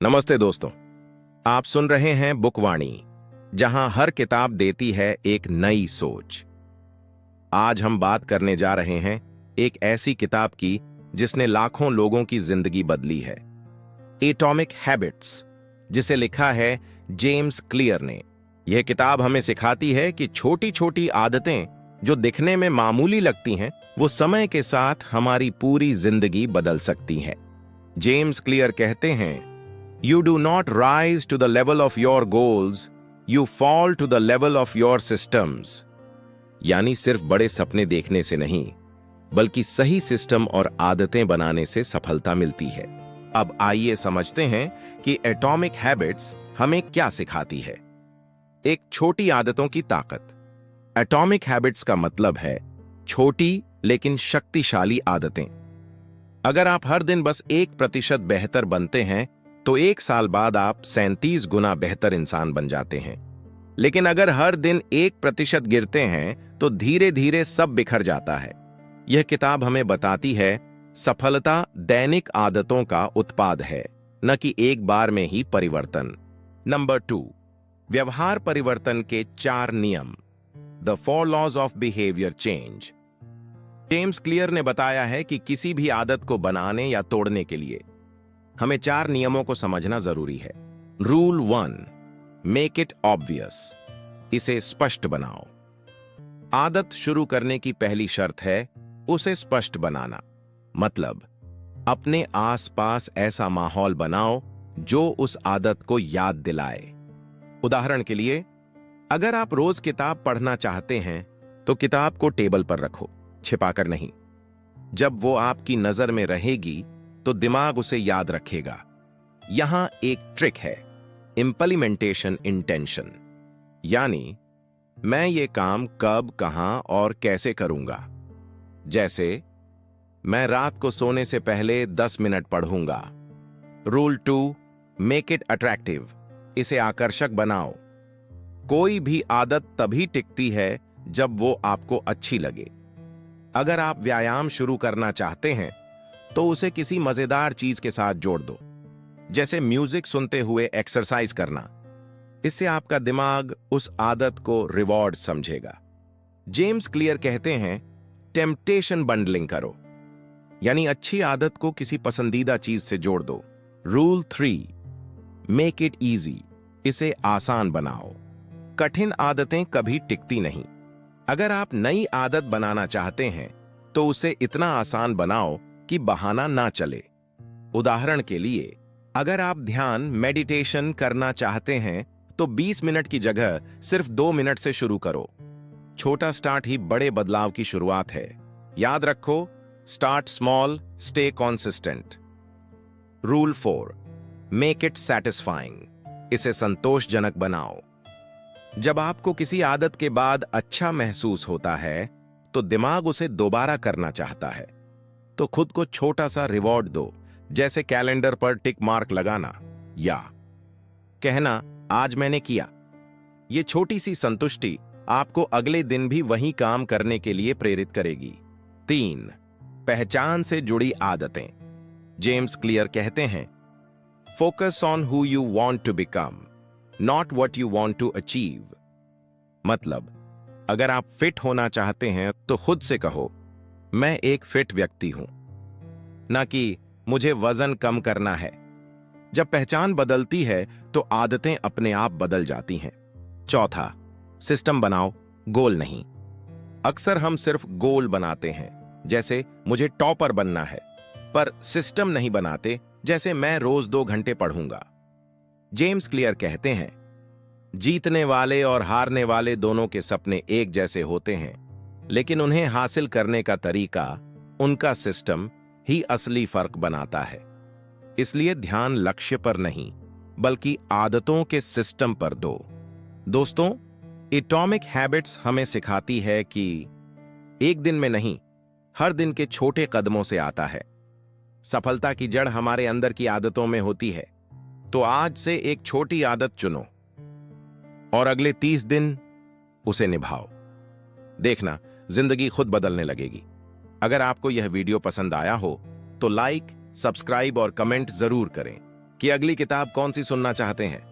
नमस्ते दोस्तों। आप सुन रहे हैं बुकवाणी, जहां हर किताब देती है एक नई सोच। आज हम बात करने जा रहे हैं एक ऐसी किताब की जिसने लाखों लोगों की जिंदगी बदली है। एटॉमिक हैबिट्स, जिसे लिखा है जेम्स क्लियर ने। यह किताब हमें सिखाती है कि छोटी छोटी आदतें जो दिखने में मामूली लगती हैं, वो समय के साथ हमारी पूरी जिंदगी बदल सकती हैं। जेम्स क्लियर कहते हैं, You do not rise to the level of your goals, you fall to the level of your systems। यानी सिर्फ बड़े सपने देखने से नहीं, बल्कि सही सिस्टम और आदतें बनाने से सफलता मिलती है। अब आइए समझते हैं कि एटॉमिक हैबिट्स हमें क्या सिखाती है। एक छोटी आदतों की ताकत। एटॉमिक हैबिट्स का मतलब है छोटी लेकिन शक्तिशाली आदतें। अगर आप हर दिन बस 1% बेहतर बनते हैं, तो 1 साल बाद आप 37 गुना बेहतर इंसान बन जाते हैं। लेकिन अगर हर दिन 1% गिरते हैं, तो धीरे धीरे सब बिखर जाता है। यह किताब हमें बताती है, सफलता दैनिक आदतों का उत्पाद है, न कि एक बार में ही परिवर्तन। नंबर 2, व्यवहार परिवर्तन के 4 नियम। The 4 laws of behaviour change. James Clear ने बताया है कि किसी भी आदत को बनाने या तोड़ने के लिए हमें 4 नियमों को समझना जरूरी है। Rule 1, make it obvious. इसे स्पष्ट बनाओ। आदत शुरू करने की पहली शर्त है उसे स्पष्ट बनाना। मतलब अपने आसपास ऐसा माहौल बनाओ जो उस आदत को याद दिलाए। उदाहरण के लिए, अगर आप रोज किताब पढ़ना चाहते हैं, तो किताब को टेबल पर रखो, छिपाकर नहीं। जब वो आपकी नजर में रहेगी, तो दिमाग उसे याद रखेगा। यहां एक ट्रिक है, इंप्लीमेंटेशन इंटेंशन। यानी मैं ये काम कब, कहां और कैसे करूंगा। जैसे मैं रात को सोने से पहले 10 मिनट पढ़ूंगा। Rule 2, make it attractive. इसे आकर्षक बनाओ। कोई भी आदत तभी टिकती है जब वो आपको अच्छी लगे। अगर आप व्यायाम शुरू करना चाहते हैं, तो उसे किसी मजेदार चीज के साथ जोड़ दो, जैसे म्यूजिक सुनते हुए एक्सरसाइज करना। इससे आपका दिमाग उस आदत को रिवॉर्ड समझेगा। जेम्स क्लियर कहते हैं, टेम्पटेशन बंडलिंग करो, यानी अच्छी आदत को किसी पसंदीदा चीज से जोड़ दो। Rule 3, make it easy. इसे आसान बनाओ। कठिन आदतें कभी टिकती नहीं। अगर आप नई आदत बनाना चाहते हैं, तो उसे इतना आसान बनाओ कि बहाना ना चले। उदाहरण के लिए, अगर आप ध्यान मेडिटेशन करना चाहते हैं, तो 20 मिनट की जगह सिर्फ 2 मिनट से शुरू करो। छोटा स्टार्ट ही बड़े बदलाव की शुरुआत है। याद रखो, start small, stay consistent. Rule 4, make it satisfying. इसे संतोषजनक बनाओ। जब आपको किसी आदत के बाद अच्छा महसूस होता है, तो दिमाग उसे दोबारा करना चाहता है। तो खुद को छोटा सा रिवॉर्ड दो, जैसे कैलेंडर पर टिक मार्क लगाना या कहना, आज मैंने किया। यह छोटी सी संतुष्टि आपको अगले दिन भी वही काम करने के लिए प्रेरित करेगी। 3, पहचान से जुड़ी आदतें। जेम्स क्लियर कहते हैं, focus on who you want to become, not what you want to achieve. मतलब अगर आप फिट होना चाहते हैं, तो खुद से कहो, मैं एक फिट व्यक्ति हूं, ना कि मुझे वजन कम करना है। जब पहचान बदलती है, तो आदतें अपने आप बदल जाती हैं। 4, सिस्टम बनाओ, गोल नहीं। अक्सर हम सिर्फ गोल बनाते हैं, जैसे मुझे टॉपर बनना है, पर सिस्टम नहीं बनाते, जैसे मैं रोज 2 घंटे पढ़ूंगा। जेम्स क्लियर कहते हैं, जीतने वाले और हारने वाले दोनों के सपने एक जैसे होते हैं, लेकिन उन्हें हासिल करने का तरीका, उनका सिस्टम ही असली फर्क बनाता है। इसलिए ध्यान लक्ष्य पर नहीं, बल्कि आदतों के सिस्टम पर दो। दोस्तों, एटॉमिक हैबिट्स हमें सिखाती है कि एक दिन में नहीं, हर दिन के छोटे कदमों से आता है। सफलता की जड़ हमारे अंदर की आदतों में होती है। तो आज से एक छोटी आदत चुनो और अगले 30 दिन उसे निभाओ। देखना, जिंदगी खुद बदलने लगेगी। अगर आपको यह वीडियो पसंद आया हो, तो लाइक, सब्सक्राइब और कमेंट जरूर करें। कि अगली किताब कौन सी सुनना चाहते हैं।